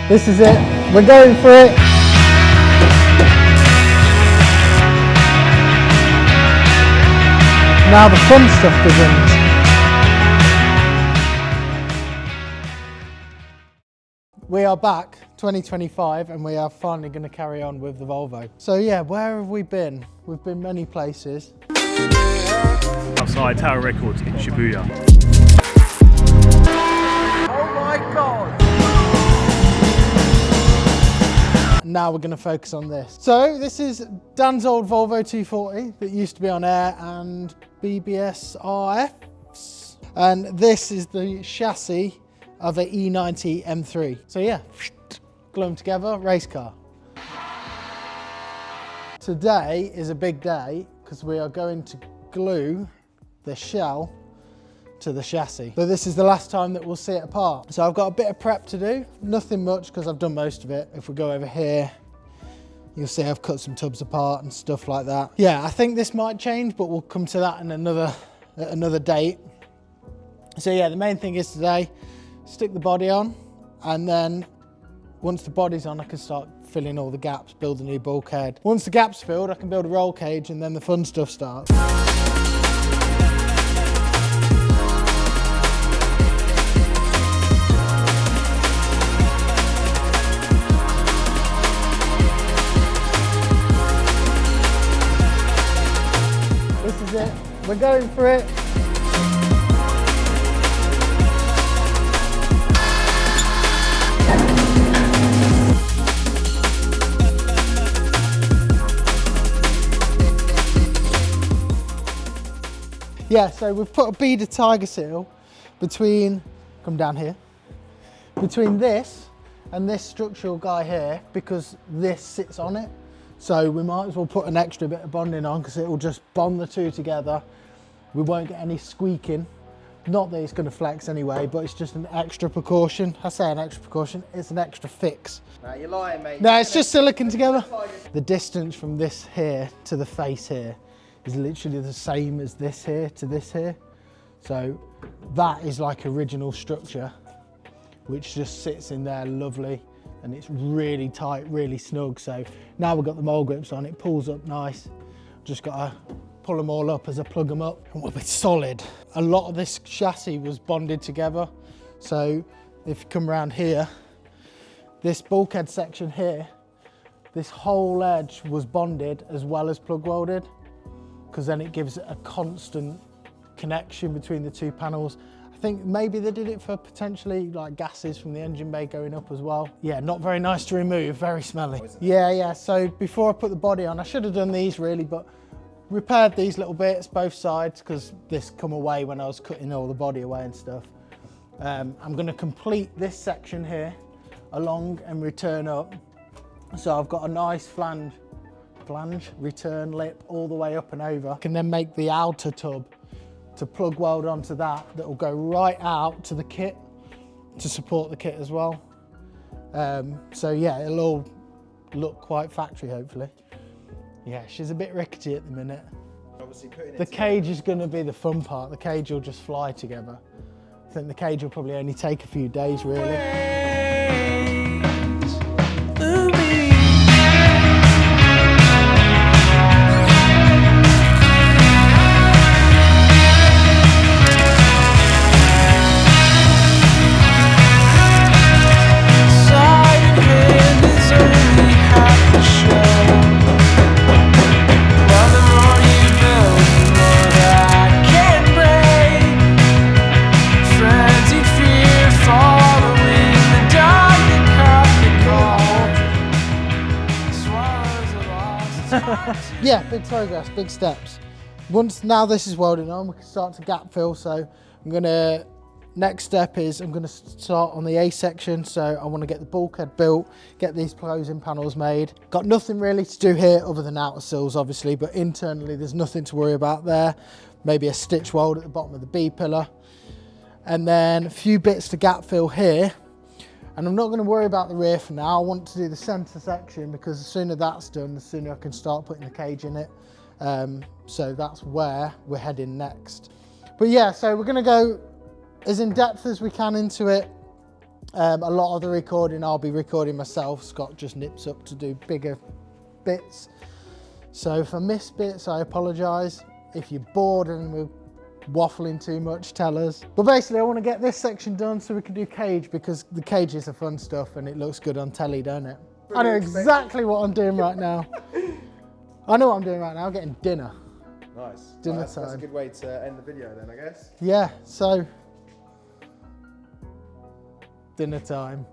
This is it. We're going for it. Now the fun stuff begins. We are back, 2025, and we are finally going to carry on with the Volvo. So yeah, where have we been? We've been many places. Outside Tower Records in Shibuya. Oh my God! Now we're going to focus on this. So this is Dan's old Volvo 240 that used to be on air and BBS RFs. And this is the chassis of an E90 M3. So yeah, glue them together, race car. Today is a big day because we are going to glue the shell to the chassis. But this is the last time that we'll see it apart. So I've got a bit of prep to do, nothing much because I've done most of it. If we go over here, you'll see I've cut some tubs apart and stuff like that. Yeah, I think this might change, but we'll come to that in another date. So yeah, the main thing is today, stick the body on, and then once the body's on, I can start filling all the gaps, build a new bulkhead. Once the gap's filled, I can build a roll cage, and then the fun stuff starts. This is it. We're going for it. Yeah, so we've put a beaded tiger seal between, come down here, between this and this structural guy here, because this sits on it. So we might as well put an extra bit of bonding on because it will just bond the two together. We won't get any squeaking. Not that it's going to flex anyway, but it's just an extra precaution. I say an extra precaution, it's an extra fix. Nah, you're lying, mate. No, it's just silicone together. The distance from this here to the face here is literally the same as this here to this here. So that is like original structure, which just sits in there lovely, and it's really tight, really snug. So now we've got the mole grips on, it pulls up nice. Just gotta pull them all up as I plug them up, and we'll be solid. A lot of this chassis was bonded together. So if you come around here, this bulkhead section here, this whole edge was bonded as well as plug welded, because then it gives a constant connection between the two panels. I think maybe they did it for potentially like gases from the engine bay going up as well. Yeah, not very nice to remove, very smelly. Yeah, so before I put the body on, I should have done these really, but repaired these little bits, both sides, because this come away when I was cutting all the body away and stuff. I'm gonna complete this section here along and return up. So I've got a nice flange return lip all the way up and over. I can then make the outer tub to plug weld onto that will go right out to the kit to support the kit as well. So yeah, it'll all look quite factory hopefully. Yeah, she's a bit rickety at the minute. Obviously putting it the cage is going to be the fun part. The cage will just fly together. I think the cage will probably only take a few days really. Yeah, big progress, big steps. Now this is welded on, we can start to gap fill. So next step is I'm gonna start on the A section. So I wanna get the bulkhead built, get these closing panels made. Got nothing really to do here other than outer sills obviously, but internally there's nothing to worry about there. Maybe a stitch weld at the bottom of the B pillar. And then a few bits to gap fill here. And I'm not going to worry about the rear for now. I want to do the centre section because the sooner that's done, the sooner I can start putting the cage in it. So that's where we're heading next. But yeah, so we're going to go as in depth as we can into it. A lot of the recording I'll be recording myself. Scott just nips up to do bigger bits. So if I miss bits, I apologise. If you're bored and we're waffling too much, tell us. But basically I want to get this section done so we can do cage, because the cage is the fun stuff and it looks good on telly, don't it? I know exactly what I'm doing right now. I know what I'm doing right now, I'm getting dinner. Nice. Dinner That's a time. good way to end the video then, I guess. Yeah, so dinner time.